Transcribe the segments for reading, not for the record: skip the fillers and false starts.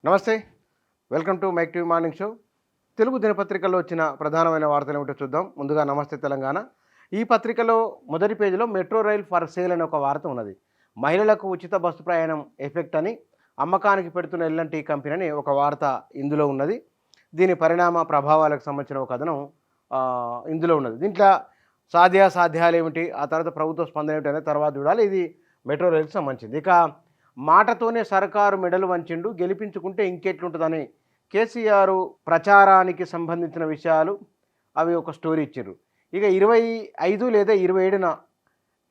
నమస్తే, welcome to Mic TV morning show. Telugu దినపత్రికల్లో వచ్చిన ప్రధానమైన వార్తలు ఏమిటో చూద్దాం. ముందుగా నమస్తే తెలంగాణ. ఈ పత్రికలో మొదటి పేజీలో మెట్రో రైల్ ఫర్ సేల్ అనే ఒక వార్త ఉన్నది. మహిళలకు ఉచిత బస్సు ప్రయాణం ఎఫెక్ట్ అని అమ్మకానికి పెడుతున్న ఎల్ఎన్టీ కంపెనీ అని ఒక వార్త ఇందులో ఉన్నది. దీని పరిణామ ప్రభావాలకు సంబంధించిన ఒక కథనం ఇందులో ఉన్నది. దీంట్లో సాధ్యాలు ఏమిటి, ఆ తర్వాత ప్రభుత్వ స్పందన ఏమిటి అనే తర్వాత చూడాలి. ఇది మెట్రో రైలుకి సంబంధించింది. ఇక మాటతోనే సర్కారు మెడలు వంచిండు, గెలిపించుకుంటే ఇంకెట్లుంటుందని కేసీఆర్ ప్రచారానికి సంబంధించిన విషయాలు అవి ఒక స్టోరీ ఇచ్చారు. ఇక 25 లేదా 27న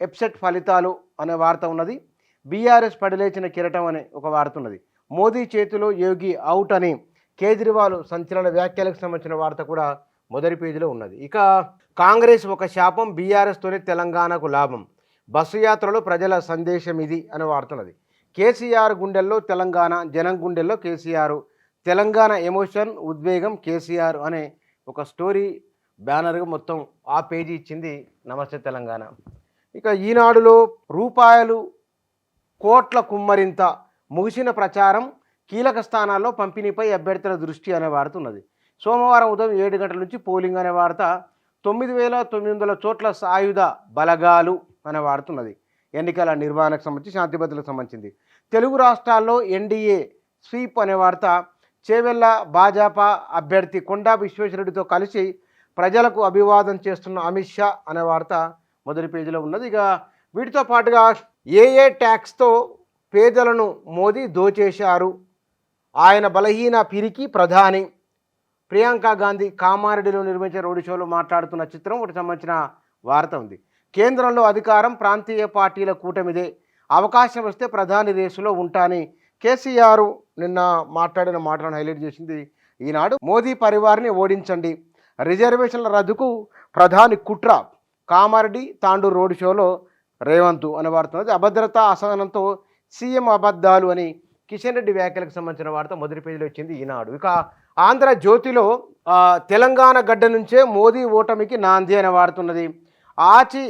ఎప్సెట్ ఫలితాలు అనే వార్త ఉన్నది. బీఆర్ఎస్ పడిలేచిన కిరటం అనే ఒక వార్త ఉన్నది. మోదీ చేతిలో యోగి అవుట్ అని కేజ్రీవాల్ సంచలన వ్యాఖ్యలకు సంబంధించిన వార్త కూడా మొదటి పేజీలో ఉన్నది. ఇక కాంగ్రెస్ ఒక శాపం, బీఆర్ఎస్తోనే తెలంగాణకు లాభం, బస్సు యాత్రలో ప్రజల సందేశం ఇది అనే వార్త ఉన్నది. కేసీఆర్ గుండెల్లో తెలంగాణ, జనం గుండెల్లో కేసీఆర్, తెలంగాణ ఎమోషన్ ఉద్వేగం కేసీఆర్ అనే ఒక స్టోరీ బ్యానర్గా మొత్తం ఆ పేజీ ఇచ్చింది నమస్తే తెలంగాణ. ఇక ఈనాడులో రూపాయలు కోట్ల కుమ్మరింత, ముగిసిన ప్రచారం, కీలక స్థానాల్లో పంపిణీపై అభ్యర్థుల దృష్టి అనే వార్త ఉన్నది. సోమవారం ఉదయం 7 గంటల నుంచి పోలింగ్ అనే వార్త, 9,900 చోట్ల సాయుధ బలగాలు అనే వార్త ఉన్నది. ఎన్నికల నిర్వహణకు సంబంధించి, శాంతి భద్రతలకు సంబంధించింది. తెలుగు రాష్ట్రాల్లో ఎన్డీఏ స్వీప్ అనే వార్త, చేవెళ్ల భాజపా అభ్యర్థి కొండా విశ్వేశ్వరరెడ్డితో కలిసి ప్రజలకు అభివాదం చేస్తున్న అమిత్ షా అనే వార్త మొదటి పేజీలో ఉన్నది. ఇక వీటితో పాటుగా ఏ ట్యాక్స్తో పేదలను మోదీ దోచేశారు, ఆయన బలహీన పిరికి ప్రధాని, ప్రియాంక గాంధీ కామారెడ్డిలో నిర్వహించిన రోడ్ షోలో మాట్లాడుతున్న చిత్రం ఒకటి సంబంధించిన వార్త ఉంది. కేంద్రంలో అధికారం ప్రాంతీయ పార్టీల కూటమిదే, అవకాశం వస్తే ప్రధాని రేసులో ఉంటాని కేసీఆర్ నిన్న మాట్లాడిన మాటలను హైలైట్ చేసింది ఈనాడు. మోదీ పరివారిని ఓడించండి, రిజర్వేషన్ల రద్దుకు ప్రధాని కుట్ర, కామారెడ్డి తాండూరు రోడ్ షోలో రేవంత్ అనే వార్త ఉన్నది. అభద్రతా అసహనంతో సీఎం అబద్ధాలు అని కిషన్ రెడ్డి వ్యాఖ్యలకు సంబంధించిన వార్త మొదటి పేజీలో వచ్చింది ఈనాడు. ఇక ఆంధ్రజ్యోతిలో తెలంగాణ గడ్డ నుంచే మోదీ ఓటమికి నాంది అనే వార్త ఉన్నది. ఆచి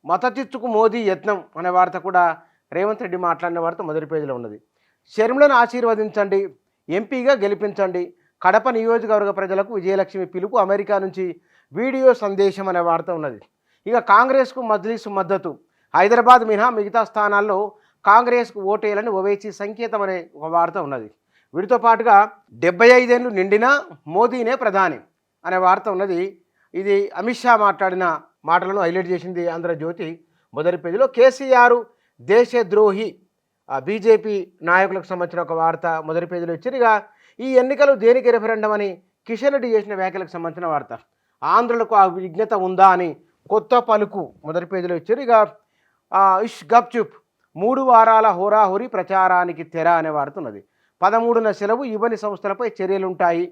మతచిచ్చుకు మోదీ యత్నం అనే వార్త కూడా రేవంత్ రెడ్డి మాట్లాడిన వార్త మొదటి పేజీలో ఉన్నది. షర్మిలను ఆశీర్వదించండి, ఎంపీగా గెలిపించండి, కడప నియోజకవర్గ ప్రజలకు విజయలక్ష్మి పిలుపు, అమెరికా నుంచి వీడియో సందేశం అనే వార్త ఉన్నది. ఇక కాంగ్రెస్కు మజ్లిస్ మద్దతు, హైదరాబాద్ మినహా మిగతా స్థానాల్లో కాంగ్రెస్కు ఓటేయాలని ఓవైసీ సంకేతం అనే ఒక వార్త ఉన్నది. వీటితో పాటుగా 75 ఏళ్ళు నిండినా మోదీనే ప్రధాని అనే వార్త ఉన్నది. ఇది అమిత్ షా మాట్లాడిన మాటలను హైలైట్ చేసింది ఆంధ్రజ్యోతి మొదటి పేజీలో. కేసీఆర్ దేశద్రోహి, బీజేపీ నాయకులకు సంబంధించిన ఒక వార్త మొదటి పేజీలో ఇచ్చారు. ఇక ఈ ఎన్నికలు దేనికి రెఫరెండం అని కిషన్ రెడ్డి చేసిన వ్యాఖ్యలకు సంబంధించిన వార్త, ఆంధ్రులకు ఆ విజ్ఞత ఉందా అని కొత్త పలుకు మొదటి పేజీలో ఇచ్చారు. ఇక ఇష్ గప్చుప్, 3 వారాల హోరాహోరీ ప్రచారానికి తెర అనే వార్త ఉన్నది. 13న సెలవు ఇవ్వని సంస్థలపై చర్యలుంటాయి,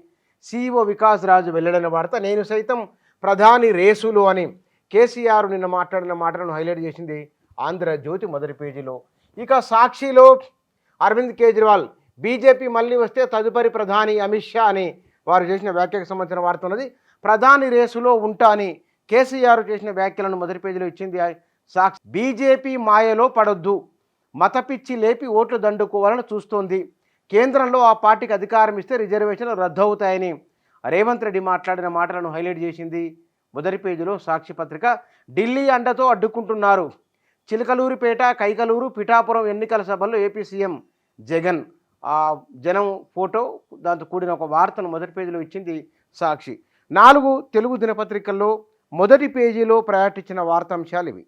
సీఈఓ వికాస్ రాజు వెల్లడైన వార్త. నేను సైతం ప్రధాని రేసులు అని కేసీఆర్ నిన్న మాట్లాడిన మాటలను హైలైట్ చేసింది ఆంధ్రజ్యోతి మొదటి పేజీలో. ఇక సాక్షిలో అరవింద్ కేజ్రీవాల్, బీజేపీ మళ్ళీ వస్తే తదుపరి ప్రధాని అమిత్ షా అని వారు చేసిన వ్యాఖ్యకు సంబంధించిన వార్త ఉన్నది. ప్రధాని రేసులో ఉంటా అని కేసీఆర్ చేసిన వ్యాఖ్యలను మొదటి పేజీలో ఇచ్చింది సాక్షి. బీజేపీ మాయలో పడొద్దు, మతపిచ్చి లేపి ఓట్లు దండుకోవాలని చూస్తోంది, కేంద్రంలో ఆ పార్టీకి అధికారం ఇస్తే రిజర్వేషన్లు రద్దు అవుతాయని రేవంత్ రెడ్డి మాట్లాడిన మాటలను హైలైట్ చేసింది మొదటి పేజీలో సాక్షి పత్రిక. ఢిల్లీ అండతో అడ్డుకుంటున్నారు, చిలకలూరిపేట, కైకలూరు, పిఠాపురం ఎన్నికల సభల్లో ఏపీ సీఎం జగన్, ఆ జనం ఫోటో దాంతో కూడిన ఒక వార్తను మొదటి పేజీలో ఇచ్చింది సాక్షి. 4 తెలుగు దినపత్రికల్లో మొదటి పేజీలో ప్రకటించిన వార్తాంశాలు ఇవి.